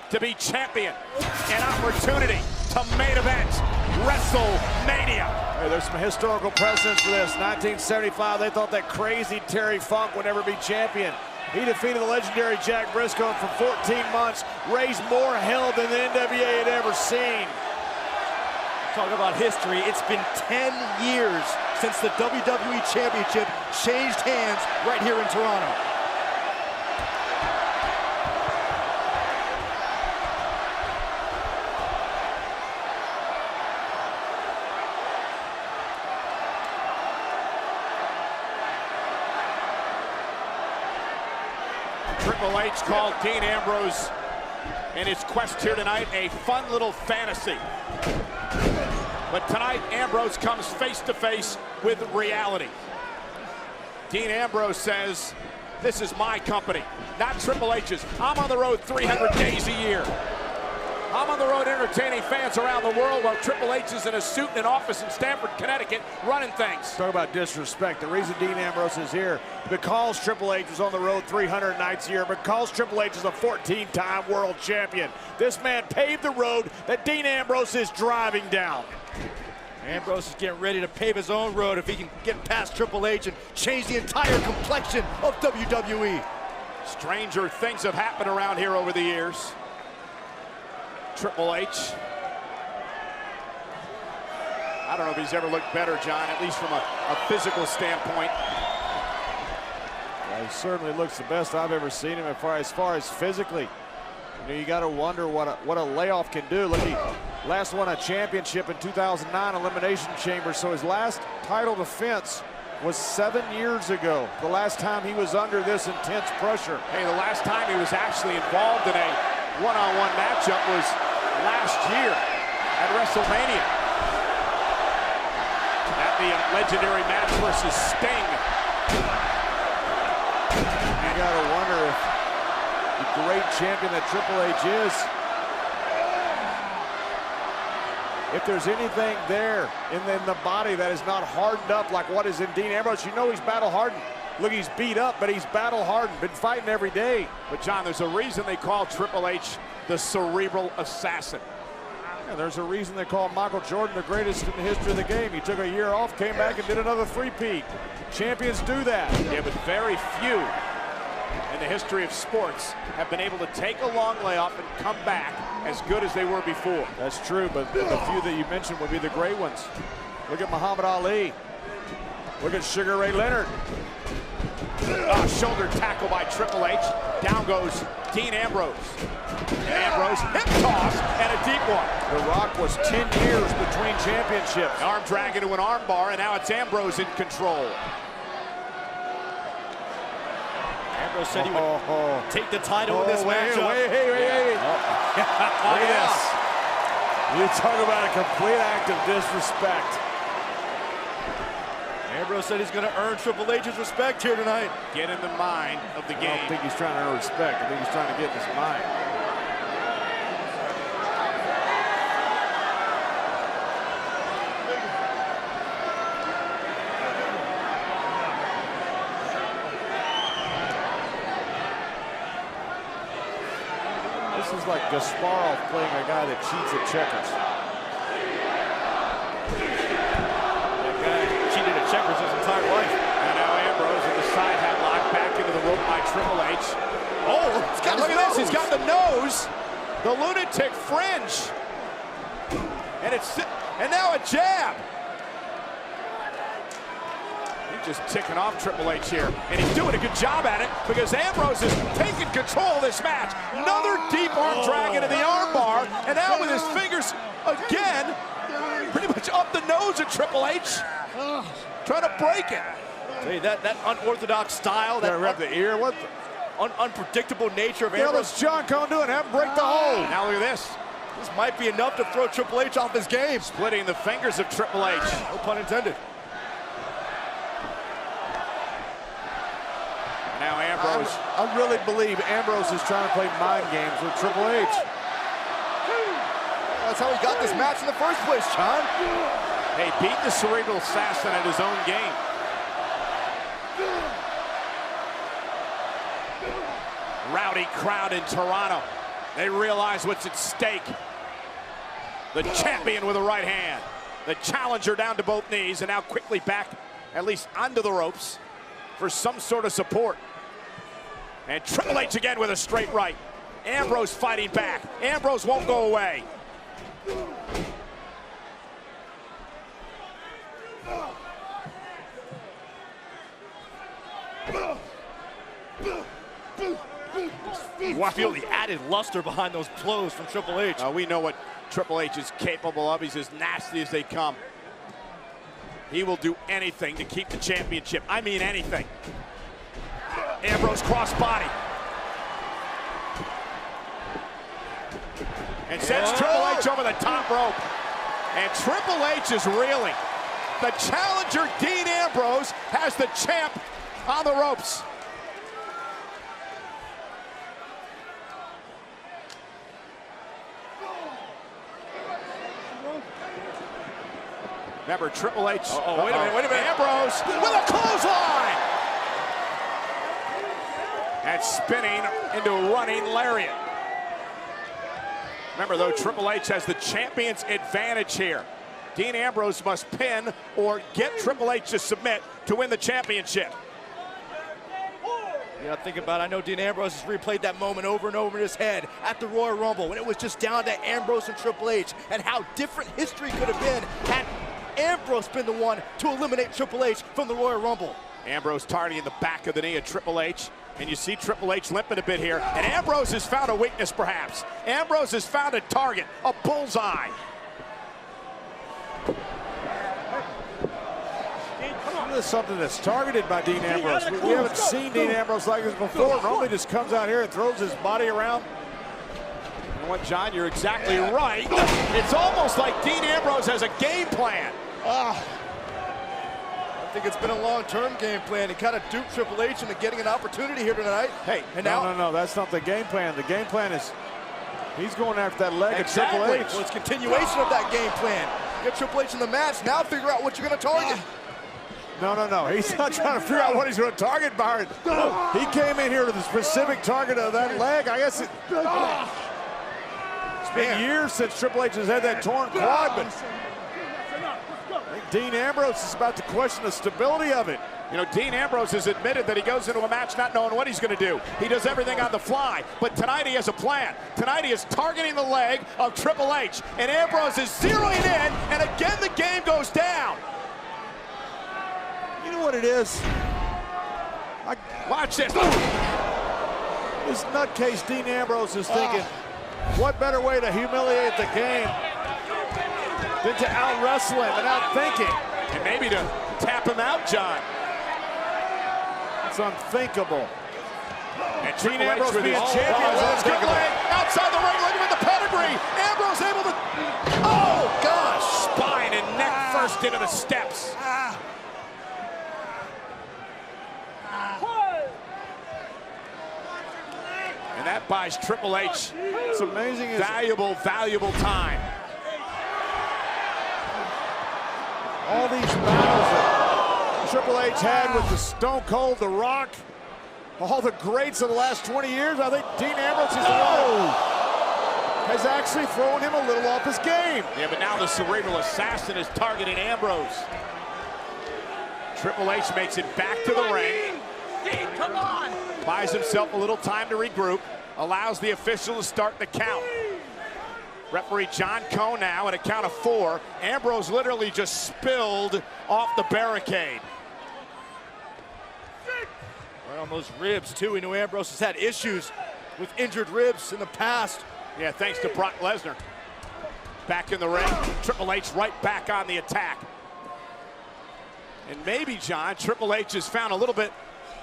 to be champion. An opportunity to main event WrestleMania. Hey, there's some historical precedents for this. 1975, they thought that crazy Terry Funk would never be champion. He defeated the legendary Jack Briscoe for 14 months, raised more hell than the NWA had ever seen. Talk about history. It's been 10 years since the WWE Championship changed hands right here in Toronto. Triple H called Dean Ambrose in his quest here tonight a fun little fantasy. But tonight, Ambrose comes face to face with reality. Dean Ambrose says, this is my company, not Triple H's. I'm on the road 300 days a year. I'm on the road entertaining fans around the world while Triple H is in a suit in an office in Stamford, Connecticut, running things. Talk about disrespect. The reason Dean Ambrose is here, because Triple H is on the road 300 nights a year, because Triple H is a 14-time world champion. This man paved the road that Dean Ambrose is driving down. Ambrose is getting ready to pave his own road if he can get past Triple H and change the entire complexion of WWE. Stranger things have happened around here over the years. Triple H. I don't know if he's ever looked better, John, at least from a physical standpoint. Well, he certainly looks the best I've ever seen him as far as physically. You know, you got to wonder what a layoff can do. Look, he last won a championship in 2009 Elimination Chamber, so his last title defense was 7 years ago. The last time he was under this intense pressure. Hey, the last time he was actually involved in a one-on-one matchup was last year at WrestleMania. At the legendary match versus Sting. You gotta wonder if the great champion that Triple H is, if there's anything there in the body that is not hardened up like what is in Dean Ambrose. You know he's battle hardened. Look, he's beat up, but he's battle hardened, been fighting every day. But John, there's a reason they call Triple H the cerebral assassin. Yeah, there's a reason they call Michael Jordan the greatest in the history of the game. He took a year off, came back and did another three-peat. Champions do that. Yeah, but very few in the history of sports have been able to take a long layoff and come back as good as they were before. That's true, but the few that you mentioned would be the great ones. Look at Muhammad Ali. Look at Sugar Ray Leonard. Shoulder tackle by Triple H. Down goes Dean Ambrose. Ambrose, hip toss, and a deep one. The Rock was 10 years between championships. Arm drag into an arm bar, and now it's Ambrose in control. Ambrose said he would take the title in this matchup. Wait. Look at this. You talk about a complete act of disrespect. Ambrose said he's going to earn Triple H's respect here tonight. Get in the mind of the game. I don't think he's trying to earn respect. I think he's trying to get in his mind. This is like Gasparov playing a guy that cheats at checkers. Checkers his entire life. And now Ambrose in the side headlock back into the rope by Triple H. Oh, he's got look at this. He's got the nose, the lunatic fringe, and now a jab. He's just ticking off Triple H here, and he's doing a good job at it because Ambrose is taking control of this match. Another deep arm drag into the arm bar, and now with his fingers again, pretty much up the nose of Triple H. Trying to break it. Hey, that unorthodox style, that Rip the ear. What the unpredictable nature of hell Ambrose. is John Cone doing? Have him break the hold. Now look at this. This might be enough to throw Triple H off his game. Splitting the fingers of Triple H. No pun intended. Now Ambrose. I really believe Ambrose is trying to play mind games with Triple H. That's how he got this match in the first place, John. Hey, beat the cerebral assassin at his own game. Rowdy crowd in Toronto. They realize what's at stake. The champion with a right hand. The challenger down to both knees, and now quickly back, at least onto the ropes, for some sort of support. And Triple H again with a straight right. Ambrose fighting back. Ambrose won't go away. I feel the added luster behind those blows from Triple H. We know what Triple H is capable of. He's as nasty as they come. He will do anything to keep the championship. I mean anything. Ambrose crossbody. And sends Triple H over the top rope. And Triple H is reeling. The challenger, Dean Ambrose, has the champ on the ropes. Remember, Triple H. Wait a minute. Ambrose with a clothesline. And spinning into a running lariat. Remember, though, Triple H has the champion's advantage here. Dean Ambrose must pin or get Triple H to submit to win the championship. Yeah, think about it. I know Dean Ambrose has replayed that moment over and over in his head at the Royal Rumble when it was just down to Ambrose and Triple H, and how different history could have been had Ambrose been the one to eliminate Triple H from the Royal Rumble. Ambrose targeting the back of the knee of Triple H. And you see Triple H limping a bit here. And Ambrose has found a weakness, perhaps. Ambrose has found a target, a bullseye. This is something that's targeted by Dean Ambrose. We haven't seen Dean Ambrose like this before. Normally just comes out here and throws his body around. You know what, John? You're exactly right. It's almost like Dean Ambrose has a game plan. I think it's been a long-term game plan. He kind of duped Triple H into getting an opportunity here tonight. Hey, and no, that's not the game plan. The game plan is he's going after that leg of Triple H. Well, it's continuation of that game plan. Get Triple H in the match, now figure out what you're going to target. No. He's not trying to figure out what he's going to target, Byron. He came in here to the specific target of that leg. I guess it's been years since Triple H has had that torn quad, but I think Dean Ambrose is about to question the stability of it. You know, Dean Ambrose has admitted that he goes into a match not knowing what he's going to do. He does everything on the fly, but tonight he has a plan. Tonight he is targeting the leg of Triple H, and Ambrose is zeroing in, and again the game goes down. You know what it is? Watch this. This nutcase Dean Ambrose is thinking, what better way to humiliate the game than to out-wrestle him and out-think him? And maybe to tap him out, John. It's unthinkable. And Dean Ambrose being champion. Good leg outside the ring, looking at the pedigree. Ambrose able to, oh gosh, spine and neck first into the steps. And that buys Triple H It's amazing. valuable time. All these battles that Triple H had with the Stone Cold, The Rock, all the greats of the last 20 years, I think Dean Ambrose is the one who has actually thrown him a little off his game. Yeah, but now the cerebral assassin is targeting Ambrose. Triple H makes it back to the ring. Dean, come on! Buys himself a little time to regroup, allows the official to start the count. Referee John Cone now at a count of 4. Ambrose literally just spilled off the barricade. Right on those ribs, too. We know Ambrose has had issues with injured ribs in the past. Yeah, thanks to Brock Lesnar. Back in the ring, Triple H right back on the attack. And maybe, John, Triple H has found a little bit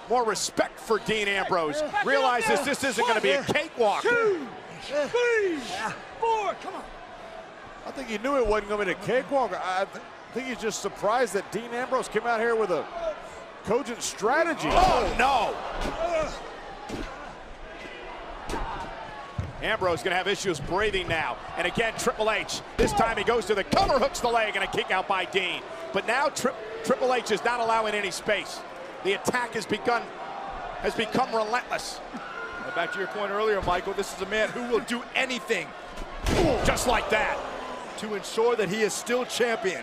more respect for Dean Ambrose. Realizes this isn't going to be a cakewalk. 2, 3, 4, come on. I think he knew it wasn't going to be a cakewalk. I think he's just surprised that Dean Ambrose came out here with a cogent strategy. Oh, no. Ambrose going to have issues breathing now. And again, Triple H. This time he goes to the cover, hooks the leg, and a kick out by Dean. But now Triple H is not allowing any space. The attack has become relentless. Well, back to your point earlier, Michael, this is a man who will do anything Just like that. to ensure that he is still champion.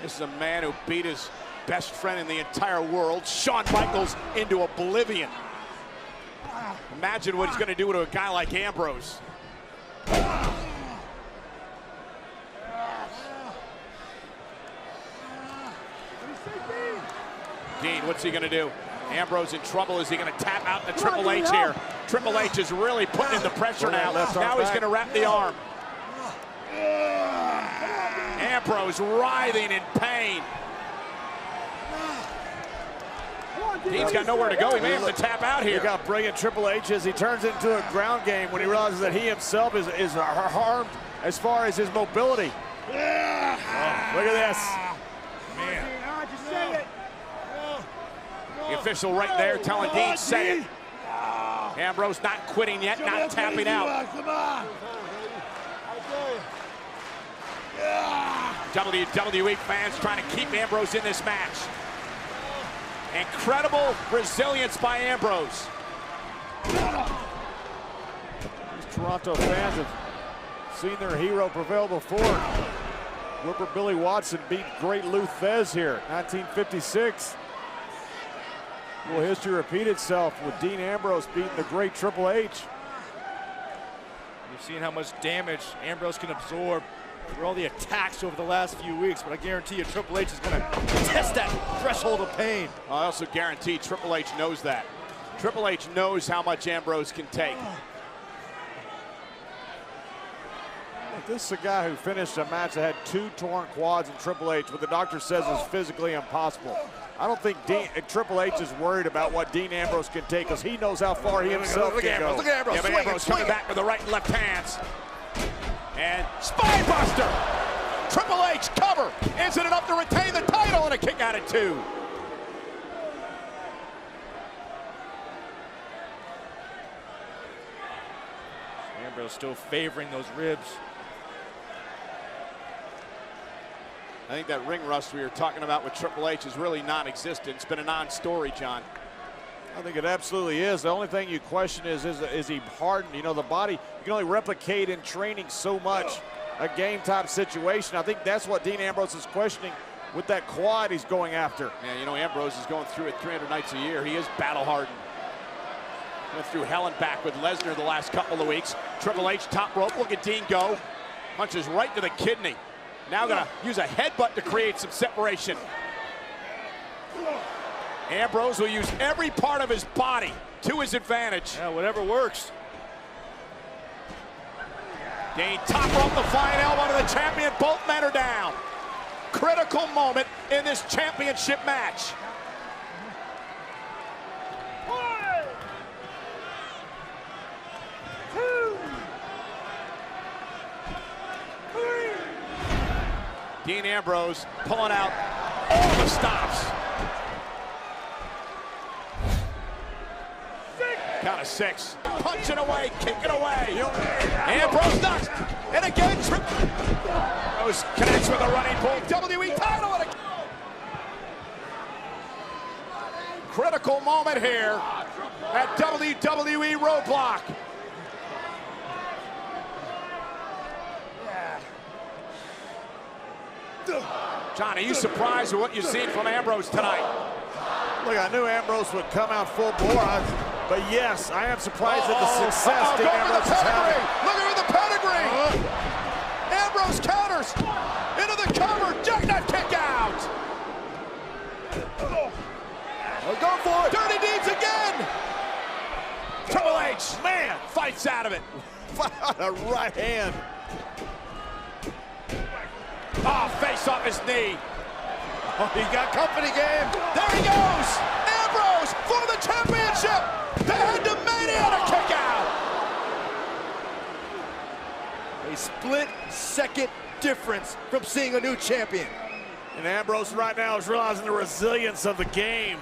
This is a man who beat his best friend in the entire world, Shawn Michaels, into oblivion. Imagine what he's going to do to a guy like Ambrose. Dean, what's he going to do? Ambrose in trouble. Is he going to tap out the Triple H here? Triple H is really putting in the pressure now. Now he's going to wrap the arm. Ambrose writhing in pain. Dean's got nowhere to go. He may have to tap out here. You got brilliant Triple H as he turns into a ground game when he realizes that he himself is harmed as far as his mobility. Oh, look at this. Man. Just say it. The official right there telling Dean, say it. Ambrose not quitting yet, not tapping out. Come on. WWE fans trying to keep Ambrose in this match. Incredible resilience by Ambrose. These Toronto fans have seen their hero prevail before. Whipper Billy Watson beat great Lou Thez here, 1956. Will history repeat itself with Dean Ambrose beating the great Triple H? You've seen how much damage Ambrose can absorb through all the attacks over the last few weeks, but I guarantee you Triple H is going to test that threshold of pain. I also guarantee Triple H knows that. Triple H knows how much Ambrose can take. This is a guy who finished a match that had 2 torn quads in Triple H, what the doctor says is physically impossible. I don't think Triple H is worried about what Dean Ambrose can take because he knows how far he himself can go. Look at Ambrose. Yeah, but Ambrose coming back with the right and left hands. And spine buster. Triple H cover. Is it enough to retain the title? And a kick out at 2. Ambrose still favoring those ribs. I think that ring rust we were talking about with Triple H is really non-existent. It's been a non-story, John. I think it absolutely is. The only thing you question is he hardened? You know, the body, you can only replicate in training so much a game-type situation. I think that's what Dean Ambrose is questioning with that quad he's going after. Yeah, you know, Ambrose is going through it 300 nights a year. He is battle-hardened. Went through hell and back with Lesnar the last couple of weeks. Triple H top rope. Look at Dean go. Punches right to the kidney. Now gonna use a headbutt to create some separation. Ambrose will use every part of his body to his advantage. Yeah, whatever works. Dean top rope, the flying elbow to the champion. Both men are down. Critical moment in this championship match. Dean Ambrose pulling out all the stops. Count of 6. Punching away, kicking away. Ambrose knocks. And again, Ambrose connects with a running bull. WWE title. And a critical moment here at WWE Roadblock. John, are you surprised with what you've seen from Ambrose tonight? Look, I knew Ambrose would come out full bore, but yes, I am surprised at the success Dean Ambrose is having. Look at the pedigree! Ambrose counters into the cover, jackknife kick out! Go for it! Dirty deeds again! Triple H, man, fights out of it. A right hand. Oh, face off his knee. Oh, he got company game. There he goes! Ambrose for the championship! The head to Mania to kick out! A split-second difference from seeing a new champion. And Ambrose right now is realizing the resilience of the game.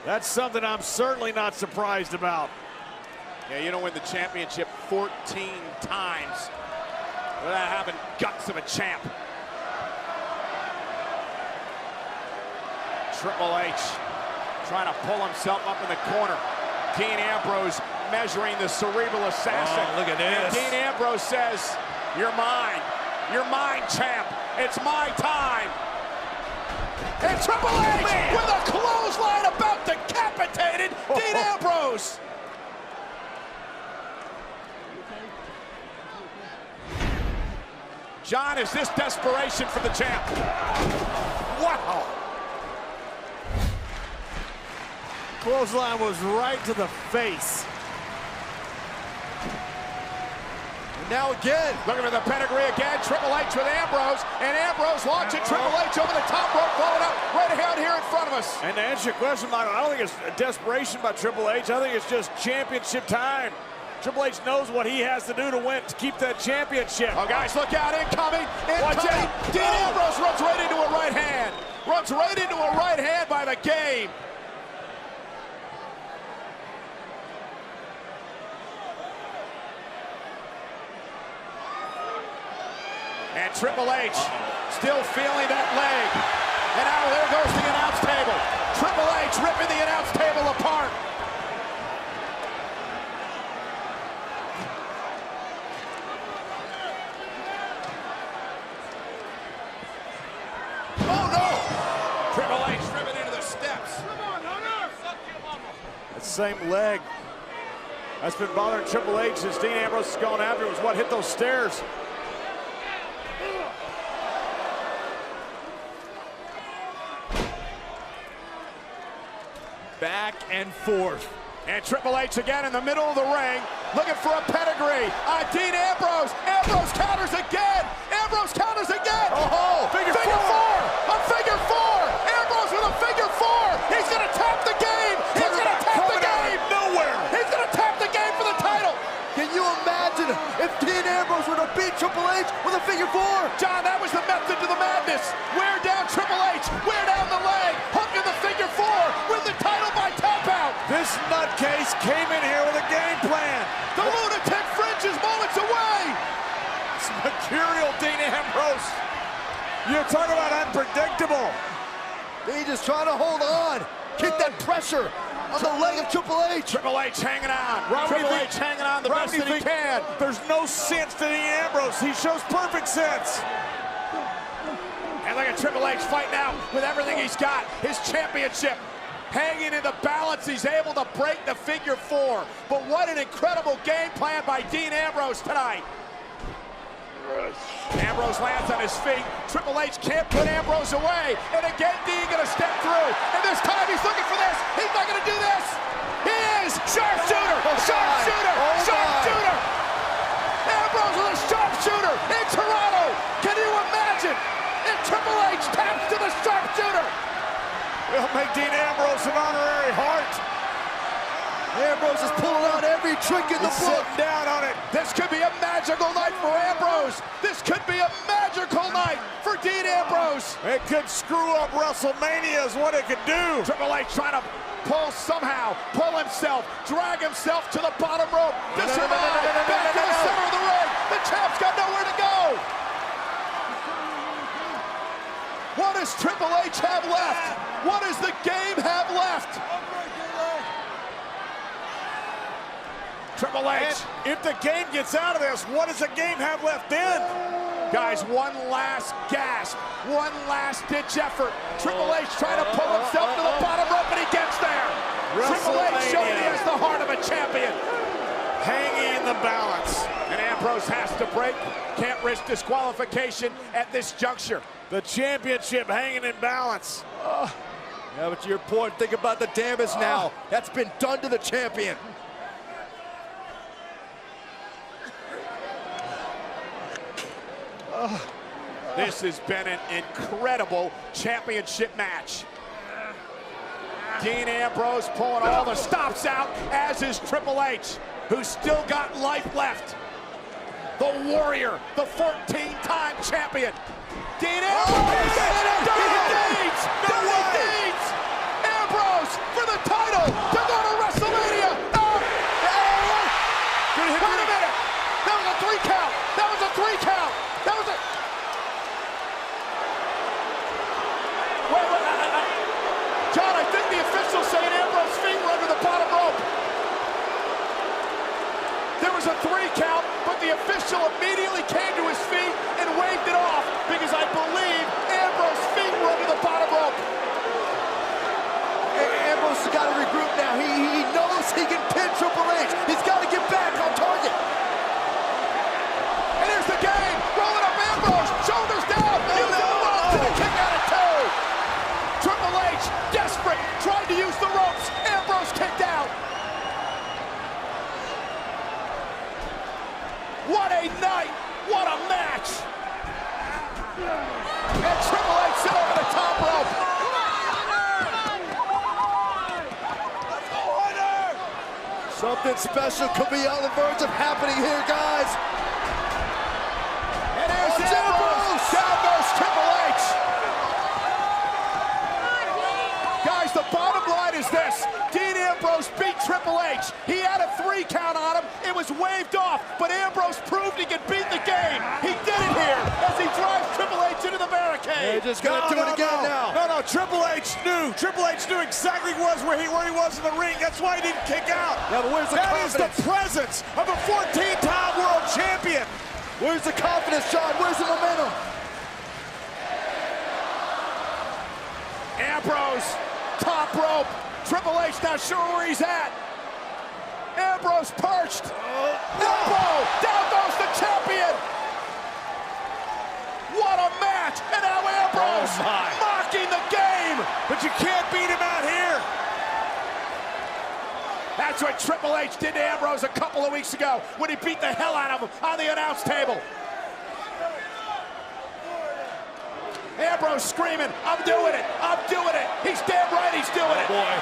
That's something I'm certainly not surprised about. Yeah, you don't win the championship 14 times without having guts of a champ. Triple H trying to pull himself up in the corner. Dean Ambrose measuring the cerebral assassin. Oh, look at this. And Dean Ambrose says, "You're mine. You're mine, champ. It's my time." And Triple H with a clothesline about decapitated Dean Ambrose. John, is this desperation for the champ? Wow. Clothesline was right to the face. Now again. Looking for the pedigree again. Triple H with Ambrose. And Ambrose launching Triple H over the top rope, followed up right out here in front of us. And to answer your question, Michael, I don't think it's a desperation by Triple H. I think it's just championship time. Triple H knows what he has to do to win, to keep that championship. Oh, guys, look out. Incoming. Watch Incoming. out. Dean Ambrose runs right into a right hand. Runs right into a right hand by the game. And Triple H still feeling that leg. And now there goes the announce table. Triple H ripping the announce table apart. Oh no! Triple H driven into the steps. That same leg that's been bothering Triple H since Dean Ambrose has gone after. It was what hit those stairs. Back and forth. And Triple H again in the middle of the ring, looking for a pedigree. Dean Ambrose. Ambrose counters again. Ambrose counters again. Oh, figure four. A figure four. Ambrose with a figure four. He's going to tap the game. He's going to tap the game. Nowhere. He's going to tap the game for the title. Can you imagine if Dean Ambrose were to beat Triple H with a figure four? John, that was the method to the madness. Wear down Triple H. Wear down the leg. Hook in the figure four. Win the title by tap out. This nutcase came in here with a game plan. The lunatic fringe is moments away. It's mercurial, Dean Ambrose. You're talking about unpredictable. He's just trying to hold on. Keep that pressure on the leg of Triple H. Triple H hanging on. Rob, Triple you think- H hanging on the Rob, best you that he think can. There's no sense to Dean Ambrose. He shows perfect sense. And look at Triple H fighting out with everything he's got. His championship hanging in the balance. He's able to break the figure four. But what an incredible game plan by Dean Ambrose tonight. Ambrose lands on his feet. Triple H can't put Ambrose away. And again, Dean gonna step through. And this time he's looking for this. He's not gonna do this. He is. Sharpshooter. Sharpshooter. Sharpshooter. Ambrose with a sharpshooter in Toronto. Can you imagine if Triple H taps to the sharpshooter? We'll make Dean Ambrose an honorary heart. Ambrose is pulling out every trick in the He's book. sitting down on it. This could be a magical night for Ambrose. This could be a magical night for Dean Ambrose. It could screw up WrestleMania is what it could do. Triple H trying to pull himself, drag himself to the bottom rope to survive. Back to the center of the ring. The champ's got nowhere to go. What does Triple H have left? What does the game have left? Triple H. And if the game gets out of this, what does the game have left then? Guys, one last gasp, one last ditch effort. Triple H trying to pull himself to the bottom rope, and he gets there. Triple H showing he has the heart of a champion. Hanging in the balance. And Ambrose has to break. Can't risk disqualification at this juncture. The championship hanging in balance. Yeah, but to your point, think about the damage now. That's been done to the champion. This has been an incredible championship match. Dean Ambrose pulling all the stops out, as is Triple H, who's still got life left. The Warrior, the 14-time champion. Dean Ambrose! Dirty Deeds! Ambrose for the title to go to WrestleMania! Wait a minute! That was a 3 count! That was a 3 count! That was a... Wait, official immediately came to his feet and waved it off because I believe Ambrose's feet were under the bottom rope. Ambrose has got to regroup now. He knows he can pin Triple H. He's got to get back on target. And here's the game. Rolling up Ambrose. Shoulders down. Using the ropes to the kick out of two. Triple H, desperate, tried to use the ropes. Ambrose kicked out. What a night. What a match. And Triple H sit over the top rope. Something special could be on the verge of happening here, guys. And here's Ambrose. Down goes Triple H. Guys, the bottom line is this. Dean Ambrose beat Triple H. He had a 3 count on him. It was waved off, but Ambrose proved he could beat the game. He did it here as he drives Triple H into the barricade. They're just gonna do it again now. No, Triple H knew. Triple H knew exactly where he was in the ring. That's why he didn't kick out. Yeah, but where's the confidence? That is the presence of a 14-time world champion. Where's the confidence, John? Where's the momentum? Ambrose, top rope. Triple H not sure where he's at. Ambrose perched. Elbow. Down goes the champion. What a match. And now Ambrose mocking the game. But you can't beat him out here. That's what Triple H did to Ambrose a couple of weeks ago when he beat the hell out of him on the announce table. Ambrose screaming, I'm doing it, I'm doing it. He's damn right he's doing it. Boy.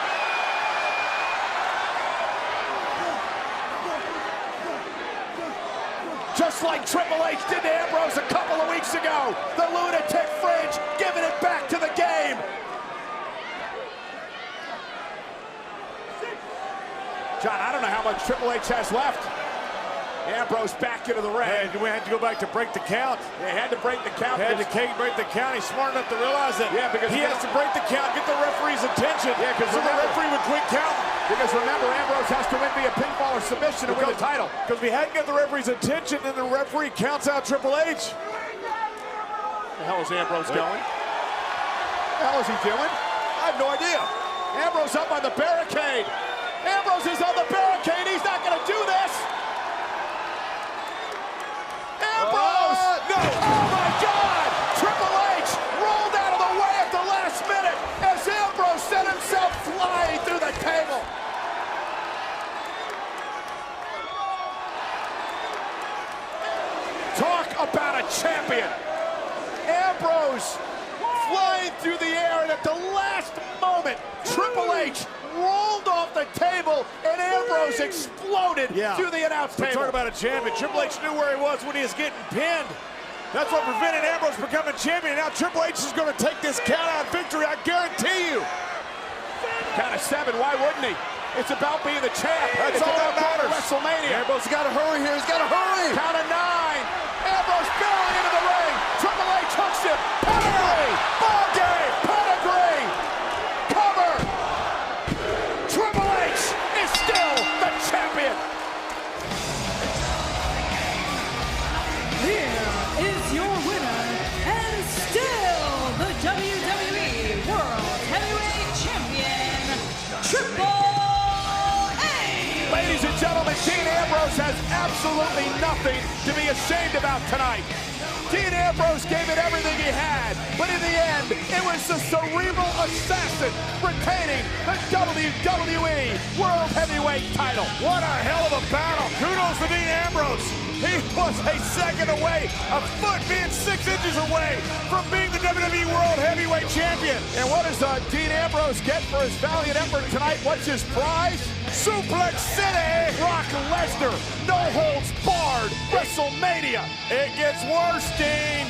Just like Triple H did to Ambrose a couple of weeks ago. The lunatic fringe giving it back to the game. John, I don't know how much Triple H has left. Ambrose back into the ring. Hey, we had to go back to break the count. They had to break the count. Had to break the count. He's smart enough to realize that. Yeah, because he has to break the count, get the referee's attention. Yeah, because the referee would quit counting. Because remember, Ambrose has to win via pinfall or submission to win the title. Because we hadn't got the referee's attention, and the referee counts out Triple H. The hell is Ambrose going? The hell is he doing? I have no idea. Ambrose up on the barricade. Ambrose is on the barricade. He's not going to do this. Ambrose! No! Oh my God! Triple H rolled out of the way at the last minute as Ambrose sent himself flying through the table. Talk about a champion. Ambrose flying through the air, and at the last moment, Triple H rolled off the table, and Ambrose exploded through the announce table. Talk about a champion. Triple H knew where he was when he was getting pinned. That's what prevented Ambrose becoming champion. Now Triple H is going to take this count-out victory, I guarantee you. Count of 7, why wouldn't he? It's about being the champ. That's all that matters. WrestleMania. Ambrose has got to hurry here. He's got to hurry. Count of 9. Ambrose barreling into the ring. Triple H hooks him. Pedigree. Ball game. Pedigree. Cover. Triple H is still the champion. Here is your winner and still the WWE World Heavyweight Champion, Triple H. Ladies and gentlemen, Dean Ambrose has absolutely nothing to be ashamed about tonight. Dean Ambrose gave it everything he had, but in the end, it was the cerebral assassin retaining the WWE World Heavyweight title. What a hell of a battle. Kudos to Dean Ambrose. He was a second away, a foot being 6 inches away from being the WWE World Heavyweight Champion. And what does Dean Ambrose get for his valiant effort tonight? What's his prize? Suplex City. Brock Lesnar, no holds barred, WrestleMania. It gets worse, Dean.